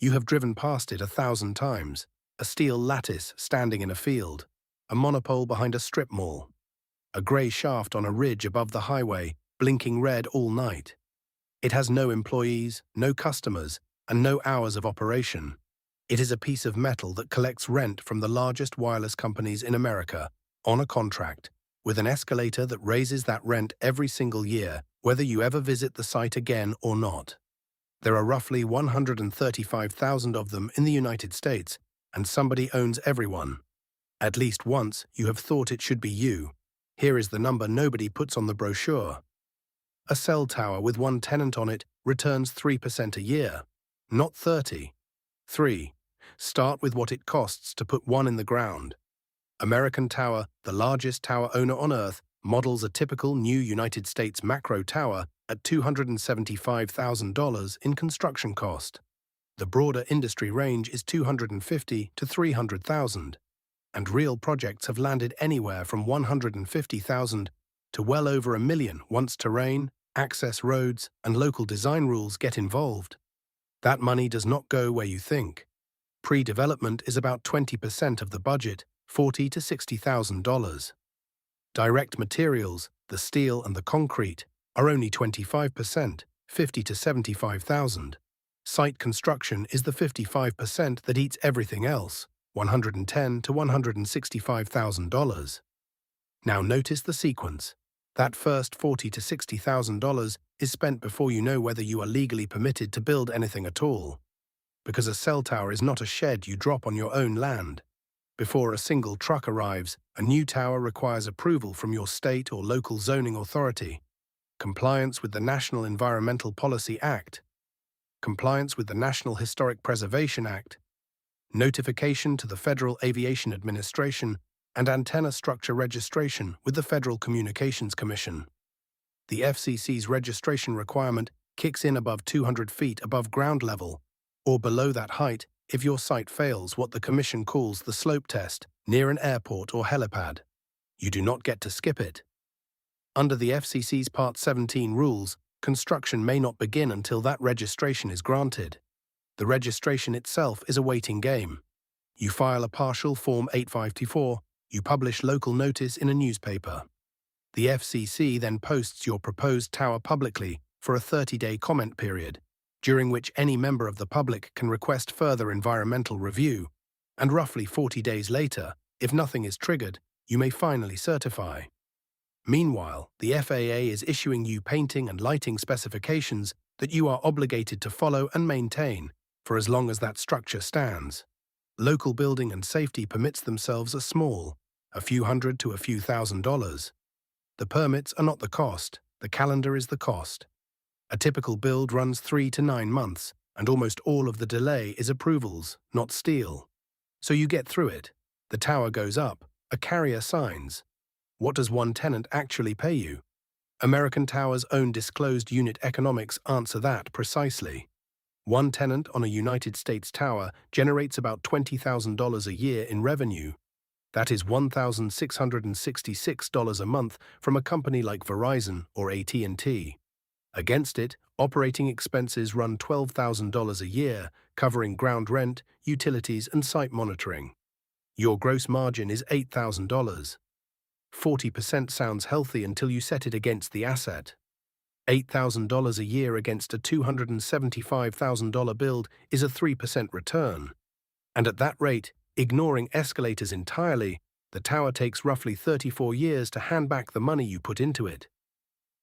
You have driven past it 1,000 times, a steel lattice standing in a field, a monopole behind a strip mall, a grey shaft on a ridge above the highway, blinking red all night. It has no employees, no customers, and no hours of operation. It is a piece of metal that collects rent from the largest wireless companies in America, on a contract, with an escalator that raises that rent every single year, whether you ever visit the site again or not. There are roughly 135,000 of them in the United States, and somebody owns every one. At least once you have thought it should be you. Here is the number nobody puts on the brochure. A cell tower with one tenant on it returns 3% a year, not 30. 3. Start with what it costs to put one in the ground. American Tower, the largest tower owner on Earth, models a typical new United States macro tower at $275,000 in construction cost. The broader industry range is $250,000 to $300,000, and real projects have landed anywhere from $150,000 to well over $1 million once terrain, access roads, and local design rules get involved. That money does not go where you think. Pre-development is about 20% of the budget, $40,000 to $60,000. Direct materials, the steel and the concrete, are only 25%, $50,000 to $75,000. Site construction is the 55% that eats everything else, $110,000 to $165,000. Now notice the sequence. That first $40,000 to $60,000 is spent before you know whether you are legally permitted to build anything at all. Because a cell tower is not a shed you drop on your own land. Before a single truck arrives, a new tower requires approval from your state or local zoning authority, compliance with the National Environmental Policy Act, compliance with the National Historic Preservation Act, notification to the Federal Aviation Administration, and Antenna Structure Registration with the Federal Communications Commission. The FCC's registration requirement kicks in above 200 feet above ground level, or below that height if your site fails what the Commission calls the slope test near an airport or helipad. You do not get to skip it. Under the FCC's Part 17 rules, construction may not begin until that registration is granted. The registration itself is a waiting game. You file a partial Form 854, you publish local notice in a newspaper. The FCC then posts your proposed tower publicly for a 30-day comment period, during which any member of the public can request further environmental review, and roughly 40 days later, if nothing is triggered, you may finally certify. Meanwhile, the FAA is issuing you painting and lighting specifications that you are obligated to follow and maintain for as long as that structure stands. Local building and safety permits themselves are small, a few hundred to a few $1,000s. The permits are not the cost, the calendar is the cost. A typical build runs 3 to 9 months, and almost all of the delay is approvals, not steel. So you get through it. The tower goes up, a carrier signs. What does one tenant actually pay you? American Tower's own disclosed unit economics answer that precisely. One tenant on a United States tower generates about $20,000 a year in revenue. That is $1,666 a month from a company like Verizon or AT&T. Against it, operating expenses run $12,000 a year, covering ground rent, utilities, and site monitoring. Your gross margin is $8,000. 40% sounds healthy until you set it against the asset. $8,000 a year against a $275,000 build is a 3% return. And at that rate, ignoring escalators entirely, the tower takes roughly 34 years to hand back the money you put into it.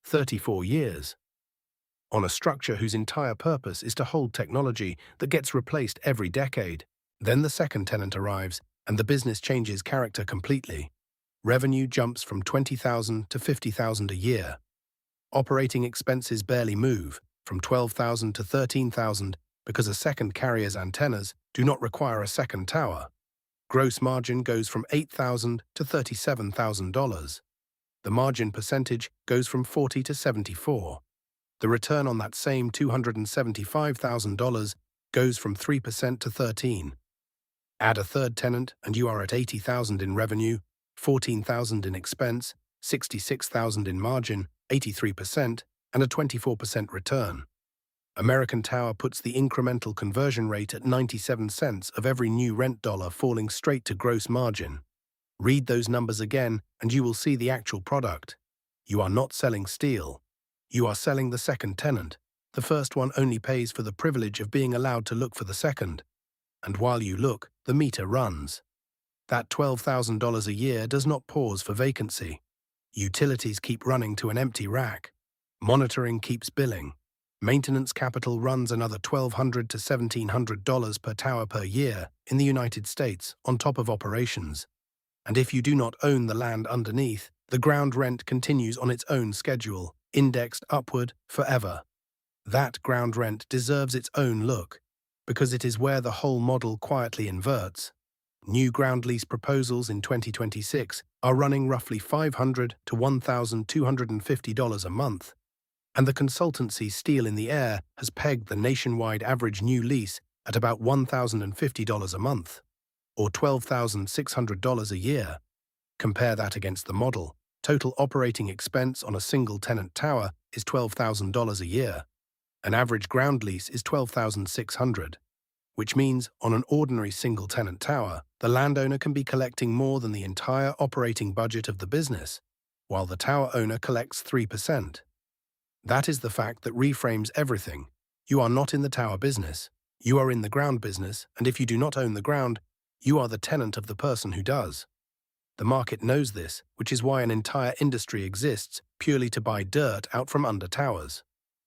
34 years. On a structure whose entire purpose is to hold technology that gets replaced every decade. Then the second tenant arrives, and the business changes character completely. Revenue jumps from $20,000 to $50,000 a year. Operating expenses barely move, from $12,000 to $13,000, because a second carrier's antennas do not require a second tower. Gross margin goes from $8,000 to $37,000. The margin percentage goes from 40 to 74. The return on that same $275,000 goes from 3% to 13%. Add a third tenant and you are at $80,000 in revenue, $14,000 in expense, $66,000 in margin, 83%, and a 24% return. American Tower puts the incremental conversion rate at 97 cents of every new rent dollar falling straight to gross margin. Read those numbers again and you will see the actual product. You are not selling steel. You are selling the second tenant. The first one only pays for the privilege of being allowed to look for the second. And while you look, the meter runs. That $12,000 a year does not pause for vacancy. Utilities keep running to an empty rack. Monitoring keeps billing. Maintenance capital runs another $1,200 to $1,700 per tower per year in the United States on top of operations. And if you do not own the land underneath, the ground rent continues on its own schedule, indexed upward forever. That ground rent deserves its own look, because it is where the whole model quietly inverts. New ground lease proposals in 2026 are running roughly $500 to $1,250 a month, and the consultancy Steel in the Air has pegged the nationwide average new lease at about $1,050 a month, or $12,600 a year. Compare that against the model. Total operating expense on a single-tenant tower is $12,000 a year. An average ground lease is $12,600, which means on an ordinary single-tenant tower, the landowner can be collecting more than the entire operating budget of the business, while the tower owner collects 3%. That is the fact that reframes everything. You are not in the tower business. You are in the ground business, and if you do not own the ground, you are the tenant of the person who does. The market knows this, which is why an entire industry exists purely to buy dirt out from under towers.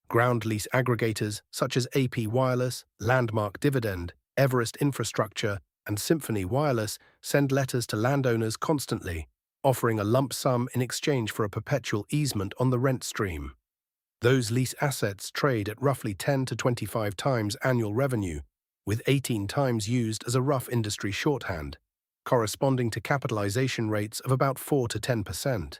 Ground lease aggregators such as AP Wireless, Landmark Dividend, Everest Infrastructure, and Symphony Wireless send letters to landowners constantly, offering a lump sum in exchange for a perpetual easement on the rent stream. Those lease assets trade at roughly 10 to 25 times annual revenue, with 18 times used as a rough industry shorthand, corresponding to capitalization rates of about 4 to 10%.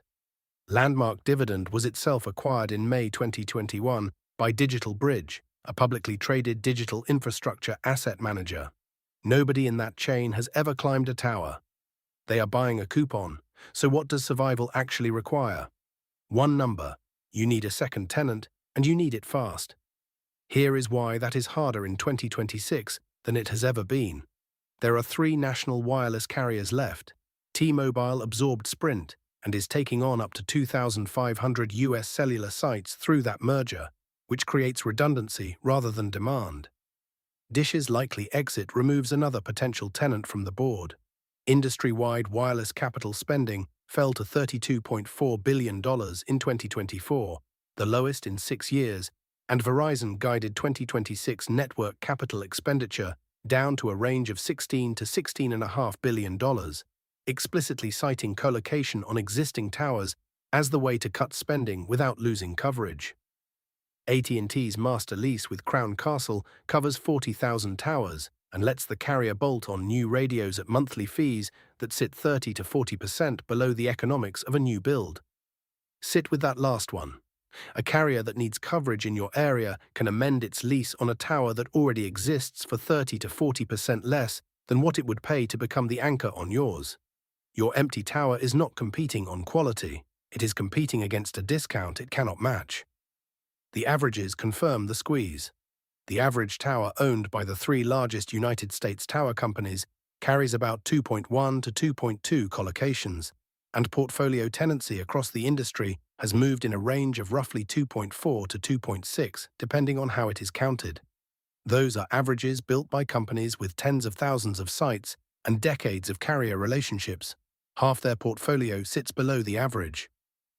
Landmark Dividend was itself acquired in May 2021 by Digital Bridge, a publicly traded digital infrastructure asset manager. Nobody in that chain has ever climbed a tower. They are buying a coupon, so what does survival actually require? One number: you need a second tenant, and you need it fast. Here is why that is harder in 2026 than it has ever been. There are 3 national wireless carriers left. T-Mobile absorbed Sprint and is taking on up to 2,500 US cellular sites through that merger, which creates redundancy rather than demand. Dish's likely exit removes another potential tenant from the board. Industry-wide wireless capital spending fell to $32.4 billion in 2024, the lowest in 6 years, and Verizon guided 2026 network capital expenditure down to a range of $16 to $16.5 billion, explicitly citing colocation on existing towers as the way to cut spending without losing coverage. AT&T's master lease with Crown Castle covers 40,000 towers and lets the carrier bolt on new radios at monthly fees that sit 30 to 40% below the economics of a new build. Sit with that last one. A carrier that needs coverage in your area can amend its lease on a tower that already exists for 30 to 40% less than what it would pay to become the anchor on yours. Your empty tower is not competing on quality. It is competing against a discount it cannot match. The averages confirm the squeeze. The average tower owned by the 3 largest United States tower companies carries about 2.1 to 2.2 colocations, and portfolio tenancy across the industry has moved in a range of roughly 2.4 to 2.6, depending on how it is counted. Those are averages built by companies with tens of thousands of sites and decades of carrier relationships. Half their portfolio sits below the average.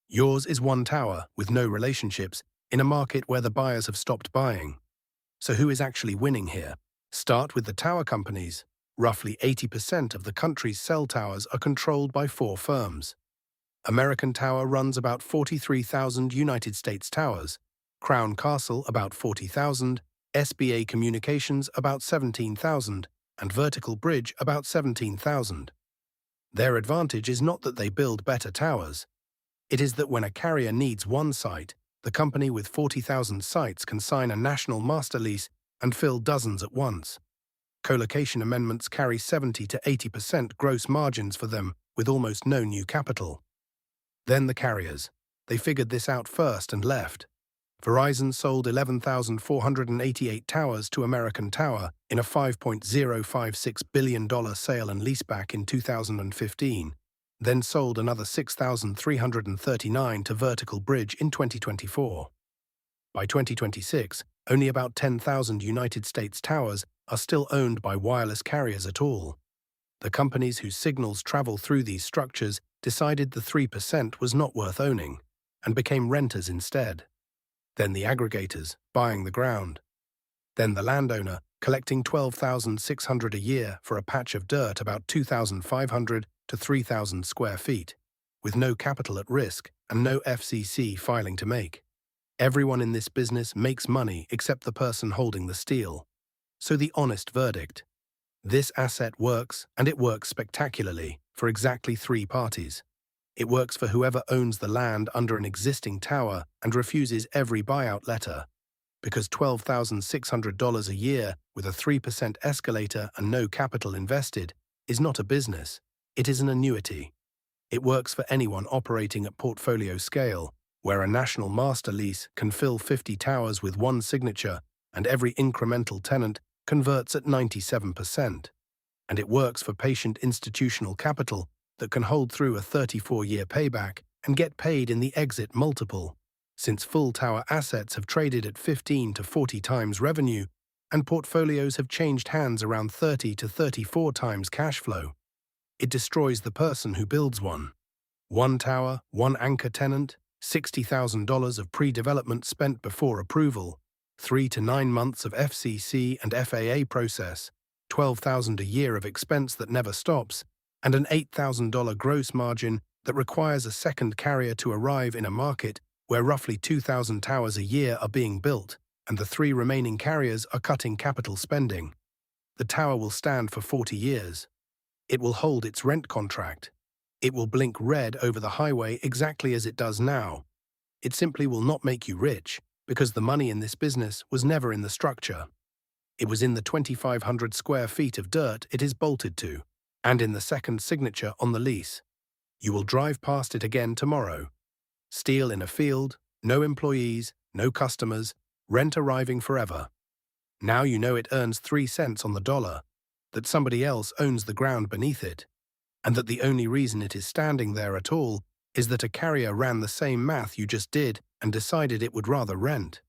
Yours is one tower with no relationships in a market where the buyers have stopped buying. So who is actually winning here? Start with the tower companies. Roughly 80% of the country's cell towers are controlled by 4 firms. American Tower runs about 43,000 United States towers, Crown Castle about 40,000, SBA Communications about 17,000, and Vertical Bridge about 17,000. Their advantage is not that they build better towers. It is that when a carrier needs one site, the company with 40,000 sites can sign a national master lease and fill dozens at once. Colocation amendments carry 70 to 80% gross margins for them with almost no new capital. Then the carriers. They figured this out first and left. Verizon sold 11,488 towers to American Tower in a $5.056 billion sale and leaseback in 2015, then sold another 6,339 to Vertical Bridge in 2024. By 2026, only about 10,000 United States towers are still owned by wireless carriers at all. The companies whose signals travel through these structures decided the 3% was not worth owning and became renters instead. Then the aggregators, buying the ground. Then the landowner, collecting $12,600 a year for a patch of dirt about 2,500 to 3,000 square feet, with no capital at risk and no FCC filing to make. Everyone in this business makes money except the person holding the steel. So the honest verdict: this asset works, and it works spectacularly, for exactly three parties. It works for whoever owns the land under an existing tower and refuses every buyout letter, because $12,600 a year with a 3% escalator and no capital invested is not a business, it is an annuity. It works for anyone operating at portfolio scale, where a national master lease can fill 50 towers with one signature and every incremental tenant converts at 97%. And it works for patient institutional capital that can hold through a 34-year payback and get paid in the exit multiple, since full tower assets have traded at 15 to 40 times revenue and portfolios have changed hands around 30 to 34 times cash flow. It destroys the person who builds one. One tower, one anchor tenant, $60,000 of pre-development spent before approval, 3 to 9 months of FCC and FAA process, $12,000 a year of expense that never stops, and an $8,000 gross margin that requires a second carrier to arrive in a market where roughly 2,000 towers a year are being built, and the 3 remaining carriers are cutting capital spending. The tower will stand for 40 years. It will hold its rent contract. It will blink red over the highway exactly as it does now. It simply will not make you rich, because the money in this business was never in the structure. It was in the 2,500 square feet of dirt it is bolted to, and in the second signature on the lease. You will drive past it again tomorrow. Steel in a field, no employees, no customers, rent arriving forever. Now you know it earns 3 cents on the dollar, that somebody else owns the ground beneath it, and that the only reason it is standing there at all is that a carrier ran the same math you just did and decided it would rather rent.